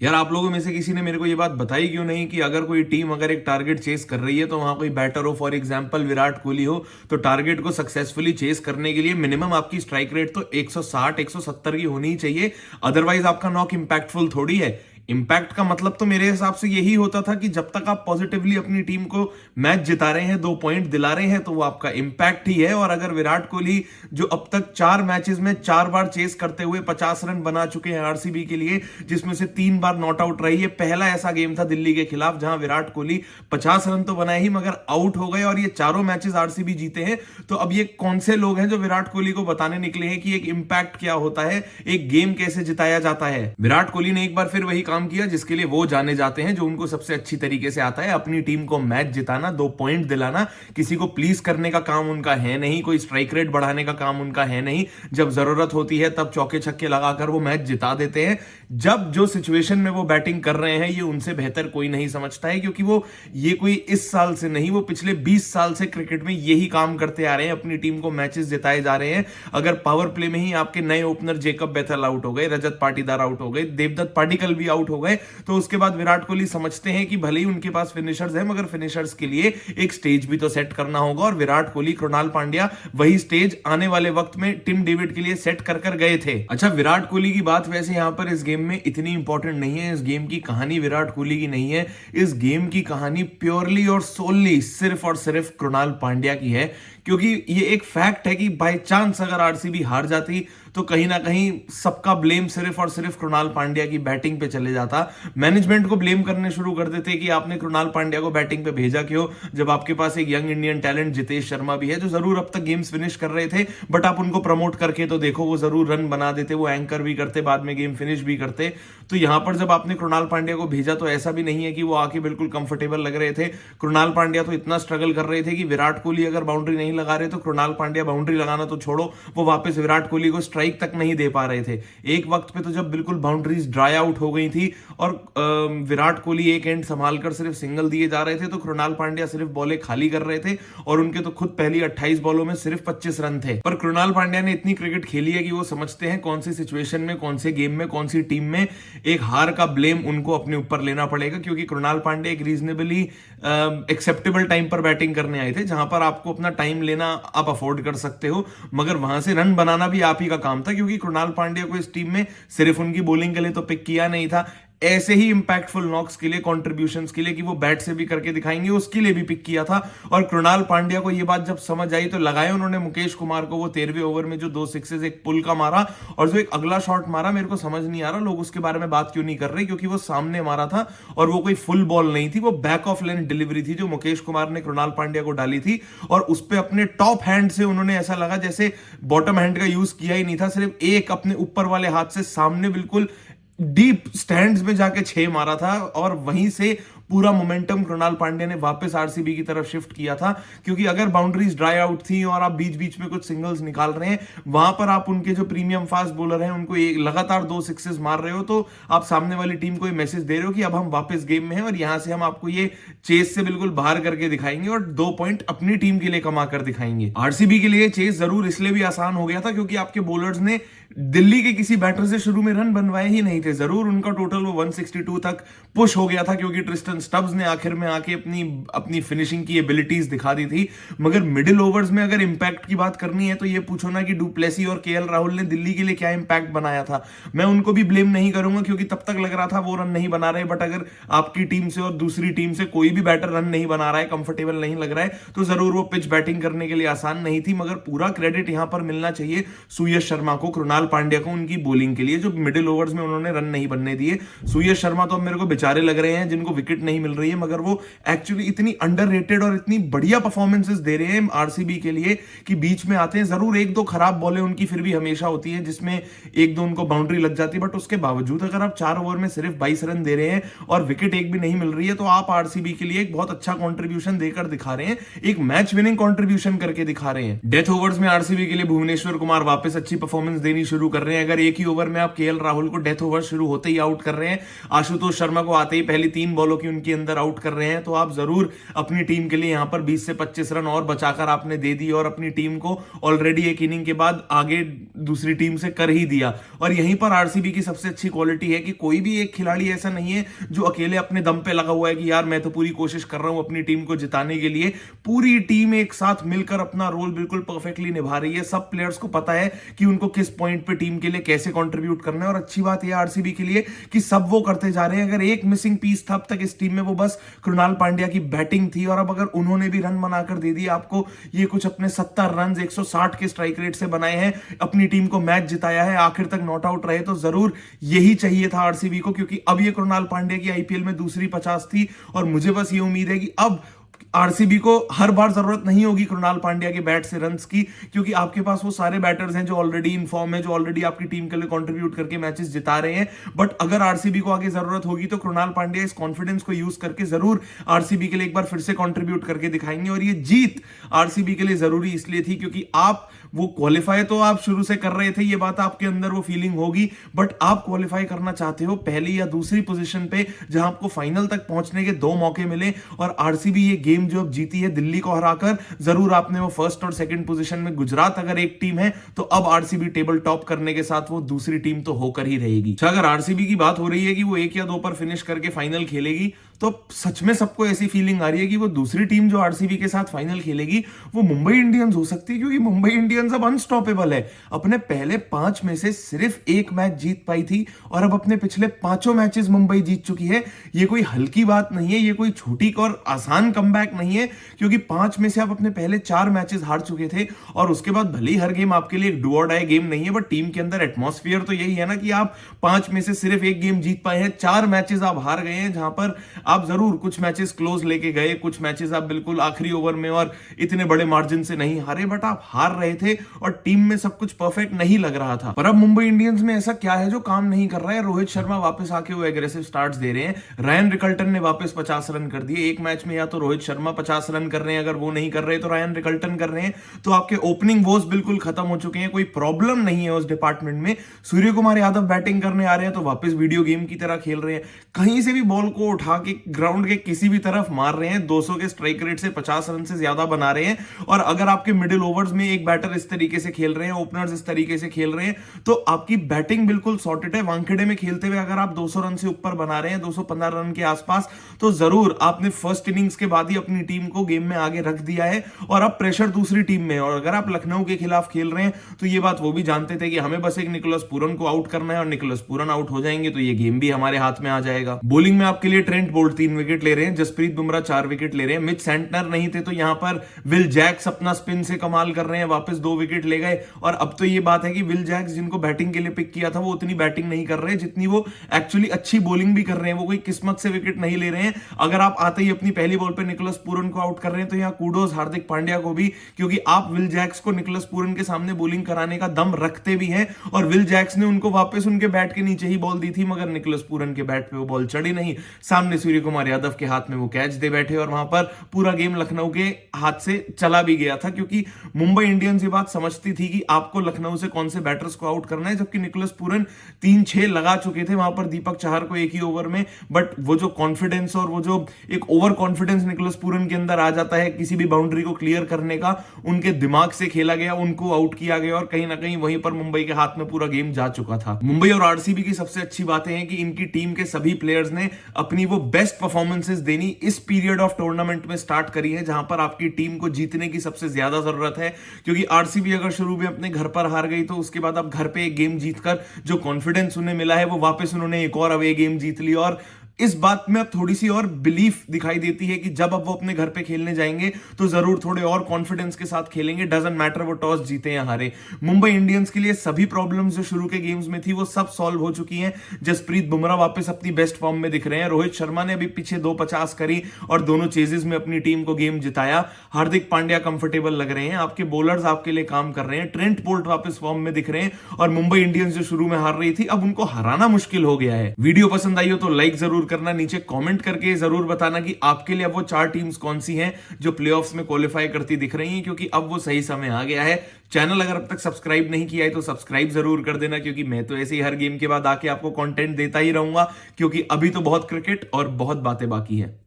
यार आप लोगों में से किसी ने मेरे को ये बात बताई क्यों नहीं कि अगर कोई टीम अगर एक टारगेट चेस कर रही है तो वहां कोई बैटर हो, फॉर एग्जांपल विराट कोहली हो, तो टारगेट को सक्सेसफुली चेस करने के लिए मिनिमम आपकी स्ट्राइक रेट तो 160 170 की होनी ही चाहिए। अदरवाइज आपका नॉक इंपैक्टफुल थोड़ी है। इंपैक्ट का मतलब तो मेरे हिसाब से यही होता था कि जब तक आप पॉजिटिवली अपनी टीम को मैच जिता रहे हैं, 2 पॉइंट दिला रहे हैं, तो वो आपका इंपैक्ट ही है। और अगर विराट कोहली जो अब तक 4 मैचेस में 4 बार चेस करते हुए 50 रन बना चुके हैं आरसीबी के लिए, जिसमें से 3 बार नॉट आउट रही है। पहला ऐसा गेम था दिल्ली के खिलाफ जहां विराट कोहली 50 रन तो बनाए ही मगर आउट हो गए, और ये चारों मैचेस आरसीबी जीते हैं। तो अब ये कौन से लोग हैं जो विराट कोहली को बताने निकले हैं कि एक इंपैक्ट क्या होता है, एक गेम कैसे जिताया जाता है। विराट कोहली ने एक बार फिर वही काम किया जिसके लिए वो जाने जाते हैं, जो उनको सबसे अच्छी तरीके से आता है, अपनी टीम को मैच जिताना, 2 पॉइंट दिलाना। किसी को प्लीज करने का काम उनका है नहीं, कोई स्ट्राइक रेट बढ़ाने का काम उनका है नहीं। जब जरूरत होती है तब चौके छक्के लगाकर वो मैच जिता देते हैं। जब जो सिचुएशन में वो बैटिंग कर रहे हैं ये उनसे बेहतर कोई नहीं समझता है, क्योंकि वो ये कोई इस साल से नहीं, वो पिछले 20 साल से क्रिकेट में यही काम करते आ रहे हैं, अपनी टीम को मैचेस जिताए जा रहे हैं। अगर पावर प्ले में ही आपके नए ओपनर जेकब बेथल आउट हो गए, रजत पाटीदार आउट हो गए, देवदत्त पाडिक्कल भी आउट हो गए, तो उसके बाद विराट कोहली समझते हैं कि भले ही उनके पास फिनिशर्स है मगर फिनिशर्स के लिए एक स्टेज भी तो सेट करना होगा। और विराट कोहली, कृणाल पांड्या वही स्टेज आने वाले वक्त में टिम डेविड के लिए सेट कर गए थे। अच्छा, विराट कोहली की बात वैसे यहां पर इस गेम में इतनी इंपॉर्टेंट नहीं है। इस गेम की कहानी विराट कोहली की नहीं है, इस गेम की कहानी प्योरली और सोलली सिर्फ और सिर्फ कृणाल पांड्या की है। क्योंकि ये एक फैक्ट है कि बाय चांस अगर आरसीबी हार जाती तो कहीं ना कहीं सबका ब्लेम सिर्फ और सिर्फ कृणाल पांड्या की बैटिंग पे चले जाता। मैनेजमेंट को ब्लेम करने शुरू कर देते कि आपने कृणाल पांड्या को बैटिंग पे भेजा क्यों, जब आपके पास एक young Indian talent Jitesh Sharma भी है, जो जरूर अब तक गेम्स फिनिश कर रहे थे, बट आप उनको प्रमोट करके तो देखो, वो जरूर रन बना देते, वो एंकर भी करते, बाद में गेम फिनिश भी करते। तो यहां पर जब आपने कृणाल पांड्या को भेजा तो ऐसा भी नहीं है कि वो आके बिल्कुल कंफर्टेबल लग रहे थे। कृणाल पांड्या तो इतना स्ट्रगल कर रहे थे कि विराट कोहली अगर बाउंड्री नहीं लगा रहे तो कृणाल पांड्या बाउंड्री लगाना तो छोड़ो, वो वापस विराट कोहली को स्ट्राइक तक नहीं दे पा रहे थे। एक वक्त पे तो जब बिल्कुल बाउंड्रीज ड्राई आउट हो गई थी और विराट कोहली एक एंड संभालकर सिर्फ सिंगल दिए जा रहे थे, तो कृणाल पांड्या सिर्फ बॉलें खाली कर रहे थे, और उनके तो खुद पहली 28 बॉलों में सिर्फ 25 रन थे। पर कृणाल पांड्या ने इतनी क्रिकेट खेली है कि वो समझते हैं कौन सी सिचुएशन में, कौन से गेम में, कौन सी टीम में एक हार का ब्लेम उनको अपने ऊपर लेना पड़ेगा। क्योंकि कृणाल पांड्या एक रीजनेबली एक्सेप्टेबल टाइम पर बैटिंग करने आए थे, जहां पर आपको अपना टाइम लेना आप अफोर्ड कर सकते हो, मगर वहां से रन बनाना भी आप ही का काम था। क्योंकि कृणाल पांड्या को इस टीम में सिर्फ उनकी बॉलिंग के लिए तो पिक किया नहीं था, ऐसे ही इंपैक्टफुल नॉक्स के लिए, कंट्रीब्यूशंस के लिए कि वो बैट से भी करके दिखाएंगे, उसके लिए भी पिक किया था। और कृणाल पांड्या को ये बात जब समझ आई तो लगाए उन्होंने मुकेश कुमार को वो 13वें ओवर में जो 2 सिक्सेस एक पुल का मारा, और जो एक अगला शॉट मारा, मेरे को समझ नहीं आ रहा लोग उसके बारे में बात क्यों नहीं कर रहे, क्योंकि वो सामने मारा था और वो कोई फुल बॉल नहीं थी, वो बैक ऑफ लेंथ डिलीवरी थी जो मुकेश कुमार ने कृणाल पांड्या को डाली थी। और उस पर अपने टॉप हैंड से उन्होंने, ऐसा लगा जैसे बॉटम हैंड का यूज किया ही नहीं था, सिर्फ एक अपने ऊपर वाले हाथ से सामने बिल्कुल डीप स्टैंड्स में जाके 6 मारा था, और वहीं से पूरा मोमेंटम कृणाल पांड्या ने वापस आरसीबी की तरफ शिफ्ट किया था। क्योंकि अगर बाउंड्रीज ड्राई आउट थी और आप बीच बीच में कुछ सिंगल्स निकाल रहे हैं, वहां पर आप उनके जो प्रीमियम फास्ट बॉलर हैं उनको एक लगातार 2 सिक्सेस मार रहे हो, तो आप सामने वाली टीम को ये मैसेज दे रहे हो कि अब हम वापस गेम में हैं और यहां से हम आपको ये चेस से बिल्कुल बाहर करके दिखाएंगे और 2 पॉइंट अपनी टीम के लिए कमा कर दिखाएंगे। आरसीबी के लिए चेस जरूर इसलिए भी आसान हो गया था क्योंकि आपके बॉलर्स ने दिल्ली के किसी बैटर से शुरू में रन बनवाए ही नहीं थे। जरूर उनका टोटल वो 162 तक पुश हो गया था, क्योंकि ट्रिस्टन स्टब्स ने आखिर में आके अपनी फिनिशिंग की एबिलिटीज दिखा दी थी। मगर मिडिल ओवर्स में अगर इंपैक्ट की बात करनी है तो ये पूछो ना कि डुप्लेसी और केएल राहुल ने दिल्ली के लिए क्या इंपैक्ट बनाया था। मैं उनको भी ब्लेम नहीं करूंगा क्योंकि तब तक लग रहा था वो रन नहीं बना रहे, बट अगर आपकी टीम से और दूसरी टीम से कोई भी बैटर रन नहीं बना रहा है, कंफर्टेबल नहीं लग रहा है, तो जरूर वो पिच बैटिंग करने के लिए आसान नहीं थी। मगर पूरा क्रेडिट यहां पर मिलना चाहिए सुयश शर्मा को, कृणाल पांड्या को, उनकी बॉलिंग के लिए जो मिडिल ओवर्स में उन्होंने रन नहीं बनने दिए। सुयश शर्मा तो अब मेरे को बेचारे लग रहे हैं जिनको विकेट नहीं मिल रही है, मगर वो एक्चुअली इतनी अंडररेटेड और इतनी बढ़िया परफॉर्मेंसेस दे रहे हैं आरसीबी के लिए कि बीच में आते हैं, जरूर 1-2 खराब बॉलें उनकी फिर भी हमेशा होती हैं जिसमें 1-2 उनको बाउंड्री लग जाती है, बट उसके बावजूद अगर आप 4 ओवर में सिर्फ 22 रन दे रहे हैं और विकेट एक भी नहीं मिल रही है, तो आप आरसीबी के लिए एक बहुत अच्छा कॉन्ट्रीब्यूशन देकर दिखा रहे हैं, एक मैच विनिंग कॉन्ट्रीब्यूशन करके दिखा रहे हैं। डेथ ओवर्स में आरसीबी के लिए भुवनेश्वर कुमार वापस अच्छी परफॉर्मेंस देनी शुरू कर रहे हैं। अगर एक ही ओवर में आप केएल राहुल को डेथ ओवर शुरू होते ही आउट कर रहे हैं, आशुतोष शर्मा को आते ही पहली 3 बॉलों की रन के अंदर आउट कर रहे हैं, तो आप जरूर अपनी टीम के लिए यहां पर 20 से 25 रन और बचाकर आपने दे दी और अपनी टीम को ऑलरेडी एक इनिंग के बाद आगे दूसरी टीम से कर ही दिया। और यहीं पर आरसीबी की सबसे अच्छी क्वालिटी है कि कोई भी एक खिलाड़ी ऐसा नहीं है जो अकेले अपने दम पे लगा हुआ है कि यार मैं तो पूरी कोशिश कर रहा हूं अपनी टीम को जिताने के लिए। पूरी टीम एक साथ मिलकर अपना रोल बिल्कुल परफेक्टली निभा रही है। सब प्लेयर्स को पता है कि उनको किस पॉइंट पे टीम के लिए कैसे कंट्रीब्यूट करना है। और अच्छी बात यह आरसीबी के लिए कि सब वो करते जा रहे हैं। अगर एक मिसिंग पीस था अब तक इस टीम में, वो बस कृणाल पांड्या की बैटिंग थी। और अब अगर उन्होंने भी रन बनाकर दे दिए आपको, ये कुछ अपने 70 रन 160 के स्ट्राइक रेट से बनाए हैं, अपनी टीम को मैच जिताया है, आखिर तक नॉट आउट रहे, तो जरूर यही चाहिए था आरसीबी को। क्योंकि अब ये कृणाल पांड्या की आईपीएल में दूसरी 50 थी और मुझे बस ये उम्मीद है कि अब आरसीबी को हर बार जरूरत नहीं होगी कृणाल पांड्या के बैट से रन्स की, क्योंकि आपके पास वो सारे बैटर्स हैं जो ऑलरेडी इन फॉर्म है, जो ऑलरेडी आपकी टीम के लिए कंट्रीब्यूट करके मैचेस जिता रहे हैं। बट अगर आरसीबी को आगे जरूरत होगी तो कृणाल पांड्या इस कॉन्फिडेंस को यूज करके जरूर आरसीबी के लिए एक बार फिर से कंट्रीब्यूट करके दिखाएंगे। और ये जीत आरसीबी के लिए जरूरी इसलिए थी क्योंकि आप वो क्वालिफाई तो आप शुरू से कर रहे थे, ये बात आपके अंदर वो फीलिंग होगी, बट आप क्वालिफाई करना चाहते हो पहली या दूसरी पोजीशन पे, जहां आपको फाइनल तक पहुंचने के 2 मौके मिले। और आरसीबी ये गेम जो अब जीती है दिल्ली को हराकर, जरूर आपने वो फर्स्ट और सेकंड पोजीशन में, गुजरात अगर एक टीम है तो अब आरसीबी टेबल टॉप करने के साथ वो दूसरी टीम तो होकर ही रहेगी। अगर आरसीबी की बात हो रही है कि वो 1 या 2 पर फिनिश करके फाइनल खेलेगी, तो सच में सबको ऐसी फीलिंग आ रही है कि वो दूसरी टीम जो आरसीबी के साथ फाइनल खेलेगी वो मुंबई इंडियंस हो सकती है। क्योंकि मुंबई इंडियंस अब अनस्टॉपेबल है। अपने पहले 5 में से सिर्फ 1 मैच जीत पाई थी और अब अपने पिछले 5 मैचेस मुंबई जीत चुकी है। ये कोई हल्की बात नहीं है, ये कोई छोटी और आसान कमबैक नहीं है, क्योंकि 5 में से आप अपने पहले 4 मैचेस हार चुके थे। और उसके बाद भले ही हर गेम आपके लिए एक डू और डाई गेम नहीं है, बट टीम के अंदर एटमॉस्फेयर तो यही है ना कि आप 5 में से सिर्फ 1 गेम जीत पाए हैं, 4 मैचेस आप हार गए हैं, जहां पर आप जरूर कुछ मैचेस क्लोज लेके गए, कुछ मैचेस आप बिल्कुल आखिरी ओवर में और इतने बड़े मार्जिन से नहीं हारे, बट आप हार रहे थे और टीम में सब कुछ परफेक्ट नहीं लग रहा था। पर अब मुंबई इंडियंस में ऐसा क्या है जो काम नहीं कर रहा है? रोहित शर्मा वापस आके वो एग्रेसिव स्टार्ट्स दे रहे हैं। रायन रिकल्टन ने वापस 50 रन कर दिए एक मैच में। या तो रोहित शर्मा 50 रन कर रहे हैं, अगर वो नहीं कर रहे तो रायन रिकल्टन कर रहे हैं। तो आपके ओपनिंग वोज बिल्कुल खत्म हो चुके हैं, कोई प्रॉब्लम नहीं है उस डिपार्टमेंट में। सूर्य कुमार यादव बैटिंग करने आ रहे हैं तो वापस वीडियो गेम की तरह खेल रहे हैं, कहीं से भी बॉल को उठा के ग्राउंड के किसी भी तरफ मार रहे हैं, 200 के स्ट्राइक रेट से 50 रन से ज्यादा बना रहे हैं। और अगर आपके मिडिल ओवर्स में एक बैटर इस तरीके से खेल रहे हैं, ओपनर्स इस तरीके से खेल रहे हैं, तो आपकी बैटिंग बिल्कुल सॉर्टेड है। वानखेड़े में खेलते हुए अगर आप 200 रन से ऊपर बना रहे हैं, 215 रन के आसपास, तो जरूर आपने फर्स्ट इनिंग्स के बाद ही अपनी टीम को गेम में आगे रख दिया है और अब प्रेशर दूसरी टीम में। और अगर आप लखनऊ के खिलाफ खेल रहे हैं तो ये बात वो भी जानते थे कि हमें बस एक निकोलस पूरन को आउट करना है, और निकोलस पूरन आउट हो जाएंगे तो ये गेम भी हमारे हाथ में आ जाएगा। बॉलिंग में आपके लिए ट्रेंट बोल्ट 3 विकेट ले रहे हैं, जसप्रीत बुमराह 4 विकेट ले रहे हैं। मिच सेंटनर नहीं थे तो यहां पर विल जैक्स अपना स्पिन से कमाल कर रहे हैं, वापस 2 विकेट ले गए। और अब तो ये बात है कि विल जैक्स जिनको बैटिंग के लिए पिक किया था वो उतनी बैटिंग नहीं कर रहे जितनी वो एक्चुअली अच्छी बॉलिंग भी कर रहे हैं, वो कोई किस्मत से विकेट नहीं ले रहे हैं। अगर आप आते ही अपनी पहली बॉल पे निकोलस पूरन को आउट कर रहे हैं तो यहां कूडोज हार्दिक पांड्या को भी, क्योंकि आप विल जैक्स को निकोलस पूरन के सामने बॉलिंग कराने का दम रखते भी हैं। और विल जैक्स ने उनको वापस उनके बैट के नीचे ही बॉल दी थी, मगर निकोलस पूरन के बैट पे वो बॉल चढ़ी नहीं, सामने सूर्य कुमार यादव के हाथ में वो कैच दे बैठे और वहां पर पूरा गेम लखनऊ के हाथ से चला भी गया था। क्योंकि मुंबई इंडियंस ये बात समझती थी कि आपको लखनऊ से कौन से बैटर्स को आउट करना है, जबकि निकोलस पूरन 3-6 लगा चुके थे वहां पर दीपक चाहर को एक ही ओवर में। बट वो जो कॉन्फिडेंस और वो जो एक ओवर कॉन्फिडेंस निकोलस पूरन के अंदर आ जाता है किसी भी बाउंड्री को क्लियर करने का, उनके दिमाग से खेला गया, उनको आउट किया गया और कहीं ना कहीं वहीं पर मुंबई के हाथ में पूरा गेम जा चुका था। मुंबई और आरसीबी की सबसे अच्छी बातें हैं कि इनकी टीम के सभी प्लेयर्स ने अपनी वो बेस्ट परफॉर्मेंसेस देनी इस पीरियड ऑफ टूर्नामेंट में स्टार्ट करी है, जहां पर आपकी टीम को जीतने की सबसे ज्यादा जरूरत है। क्योंकि आरसीबी अगर शुरू में अपने घर पर हार गई तो उसके बाद अब घर पे एक गेम जीतकर जो कॉन्फिडेंस उन्हें मिला है वो वापस उन्होंने एक और अवे गेम जीत ली। और इस बात में अब थोड़ी सी और बिलीफ दिखाई देती है कि जब अब वो अपने घर पे खेलने जाएंगे तो जरूर थोड़े और कॉन्फिडेंस के साथ खेलेंगे, डजंट मैटर वो टॉस जीते या हारे। मुंबई इंडियंस के लिए सभी प्रॉब्लम्स जो शुरू के गेम्स में थी वो सब सॉल्व हो चुकी हैं। जसप्रीत बुमराह वापस अपनी बेस्ट फॉर्म में दिख रहे हैं, रोहित शर्मा ने अभी पीछे 250 करी और दोनों चेजेस में अपनी टीम को गेम जिताया। हार्दिक पांड्या कंफर्टेबल लग रहे हैं, आपके बॉलर्स आपके लिए काम कर रहे हैं, ट्रेंट बोल्ट वापस फॉर्म में दिख रहे हैं। और मुंबई इंडियंस जो शुरू में हार रही थी अब उनको हराना मुश्किल हो गया है। वीडियो पसंद आई हो तो लाइक जरूर करना, नीचे कमेंट करके जरूर बताना कि आपके लिए अब वो 4 टीम्स कौन सी हैं जो प्लेऑफ्स में क्वालिफाई करती दिख रही हैं, क्योंकि अब वो सही समय आ गया है। चैनल अगर अब तक सब्सक्राइब नहीं किया है तो सब्सक्राइब जरूर कर देना, क्योंकि मैं तो ऐसे ही हर गेम के बाद आके आपको कंटेंट देता ही रहूंगा, क्योंकि अभी तो बहुत क्रिकेट और बहुत बातें बाकी है।